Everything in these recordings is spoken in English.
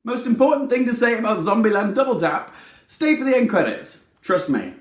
Most important thing to say about Zombieland Double Tap, stay for the end credits. Trust me.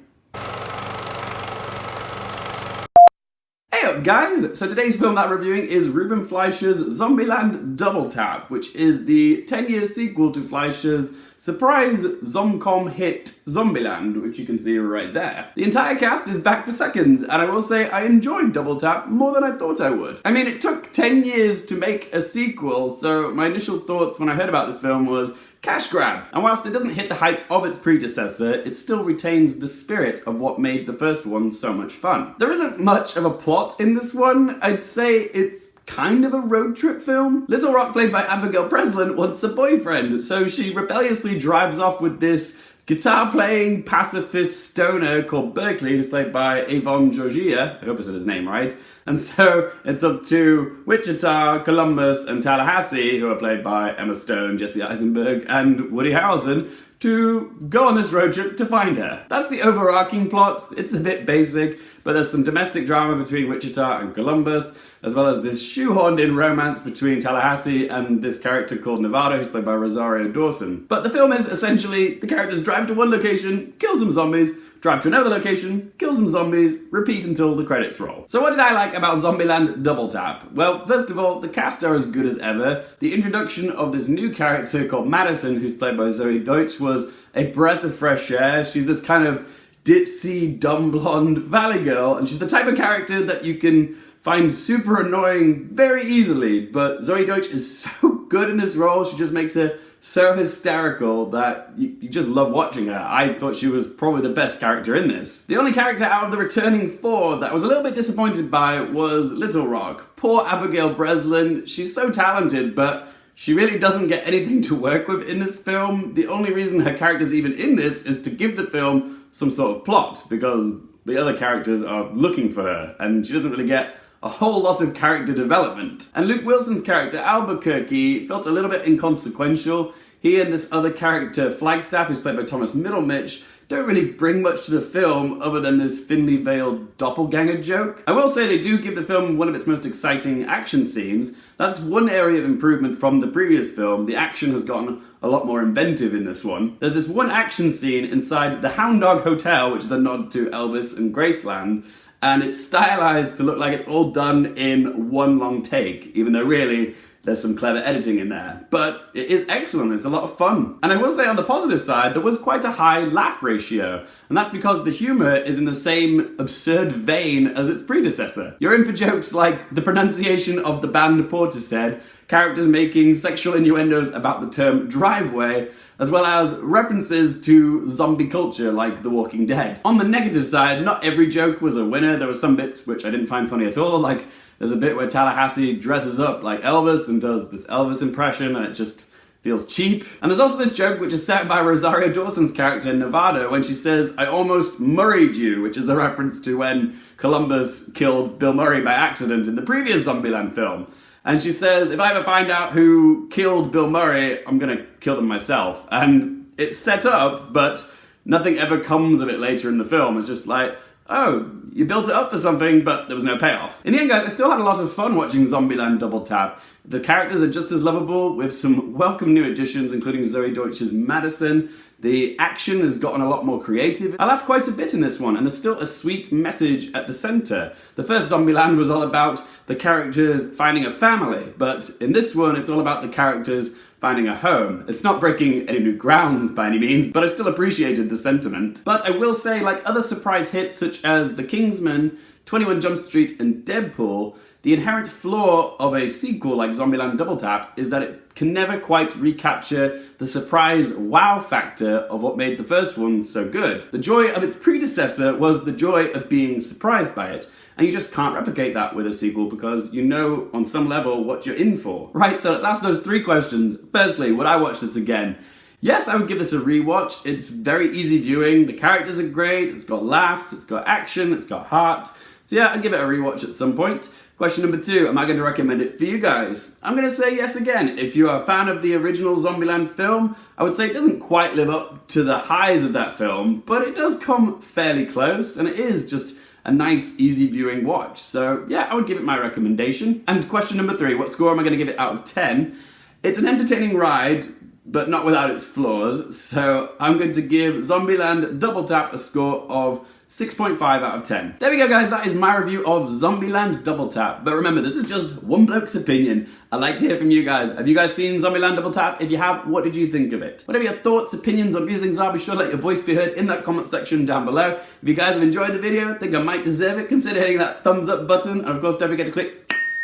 Hey up guys! So today's film that I'm reviewing is Ruben Fleischer's Zombieland Double Tap, which is the 10-year sequel to Fleischer's surprise Zomcom hit Zombieland, which you can see right there. The entire cast is back for seconds, and I will say I enjoyed Double Tap more than I thought I would. I mean, it took 10 years to make a sequel, so my initial thoughts when I heard about this film was cash grab. And whilst it doesn't hit the heights of its predecessor, it still retains the spirit of what made the first one so much fun. There isn't much of a plot in this one. I'd say it's kind of a road trip film. Little Rock, played by Abigail Breslin, wants a boyfriend, so she rebelliously drives off with this guitar-playing pacifist stoner called Berkeley, who's played by Avan, Jorgia. I hope I said his name right. And so it's up to Wichita, Columbus, and Tallahassee, who are played by Emma Stone, Jesse Eisenberg, and Woody Harrelson, to go on this road trip to find her. That's the overarching plot. It's a bit basic, but there's some domestic drama between Wichita and Columbus, as well as this shoehorned in romance between Tallahassee and this character called Nevada, who's played by Rosario and Dawson. But the film is essentially the characters drive to one location, kill some zombies, drive to another location, kill some zombies, repeat until the credits roll. So what did I like about Zombieland Double Tap? Well, first of all, the cast are as good as ever. The introduction of this new character called Madison, who's played by Zoey Deutch, was a breath of fresh air. She's this kind of ditzy, dumb blonde valley girl, and she's the type of character that you can find super annoying very easily, but Zoey Deutch is so good in this role. She just makes her so hysterical that you just love watching her. I thought she was probably the best character in this. The only character out of the returning four that I was a little bit disappointed by was Little Rock. Poor Abigail Breslin. She's so talented, but she really doesn't get anything to work with in this film. The only reason her character's even in this is to give the film some sort of plot, because the other characters are looking for her, and she doesn't really get a whole lot of character development. And Luke Wilson's character, Albuquerque, felt a little bit inconsequential. He and this other character, Flagstaff, who's played by Thomas Middlemitch, don't really bring much to the film other than this thinly veiled doppelganger joke. I will say they do give the film one of its most exciting action scenes. That's one area of improvement from the previous film. The action has gotten a lot more inventive in this one. There's this one action scene inside the Hound Dog Hotel, which is a nod to Elvis and Graceland, and it's stylized to look like it's all done in one long take, even though really there's some clever editing in there. But it is excellent, it's a lot of fun. And I will say on the positive side, there was quite a high laugh ratio, and that's because the humor is in the same absurd vein as its predecessor. You're in for jokes like the pronunciation of the band Portishead, characters making sexual innuendos about the term driveway, as well as references to zombie culture like The Walking Dead. On the negative side, not every joke was a winner. There were some bits which I didn't find funny at all, like there's a bit where Tallahassee dresses up like Elvis and does this Elvis impression, and it just feels cheap. And there's also this joke which is set by Rosario Dawson's character Nevada when she says, "I almost murrayed you," which is a reference to when Columbus killed Bill Murray by accident in the previous Zombieland film. And she says, "If I ever find out who killed Bill Murray, I'm gonna kill them myself." And it's set up, but nothing ever comes of it later in the film. It's just like, oh, you built it up for something, but there was no payoff. In the end, guys, I still had a lot of fun watching Zombieland Double Tap. The characters are just as lovable, with some welcome new additions, including Zoey Deutch's Madison. The action has gotten a lot more creative. I laughed quite a bit in this one, and there's still a sweet message at the center. The first Zombieland was all about the characters finding a family, but in this one, it's all about the characters finding a home. It's not breaking any new grounds by any means, but I still appreciated the sentiment. But I will say, like other surprise hits such as The Kingsman, 21 Jump Street, and Deadpool, the inherent flaw of a sequel like Zombieland Double Tap is that it can never quite recapture the surprise wow factor of what made the first one so good. The joy of its predecessor was the joy of being surprised by it. And you just can't replicate that with a sequel because you know on some level what you're in for. Right, so let's ask those three questions. Firstly, would I watch this again? Yes, I would give this a rewatch. It's very easy viewing. The characters are great. It's got laughs. It's got action. It's got heart. So yeah, I'd give it a rewatch at some point. Question number two, am I going to recommend it for you guys? I'm going to say yes again. If you're a fan of the original Zombieland film, I would say it doesn't quite live up to the highs of that film, but it does come fairly close, and it is just a nice, easy viewing watch. So yeah, I would give it my recommendation. And question number three, what score am I going to give it out of 10? It's an entertaining ride, but not without its flaws. So I'm going to give Zombieland Double Tap a score of 6.5 out of 10. There we go, guys. That is my review of Zombieland Double Tap. But remember, this is just one bloke's opinion. I'd like to hear from you guys. Have you guys seen Zombieland Double Tap? If you have, what did you think of it? Whatever your thoughts, opinions on Musings are, be sure to let your voice be heard in that comment section down below. If you guys have enjoyed the video, think I might deserve it, consider hitting that thumbs up button. And of course, don't forget to click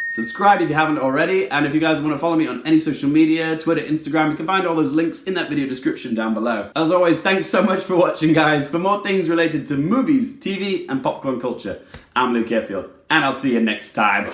subscribe if you haven't already, and if you guys want to follow me on any social media, Twitter, Instagram, you can find all those links in that video description down below. As always, thanks so much for watching, guys. For more things related to movies, TV, and popcorn culture, I'm Luke Airfield, and I'll see you next time.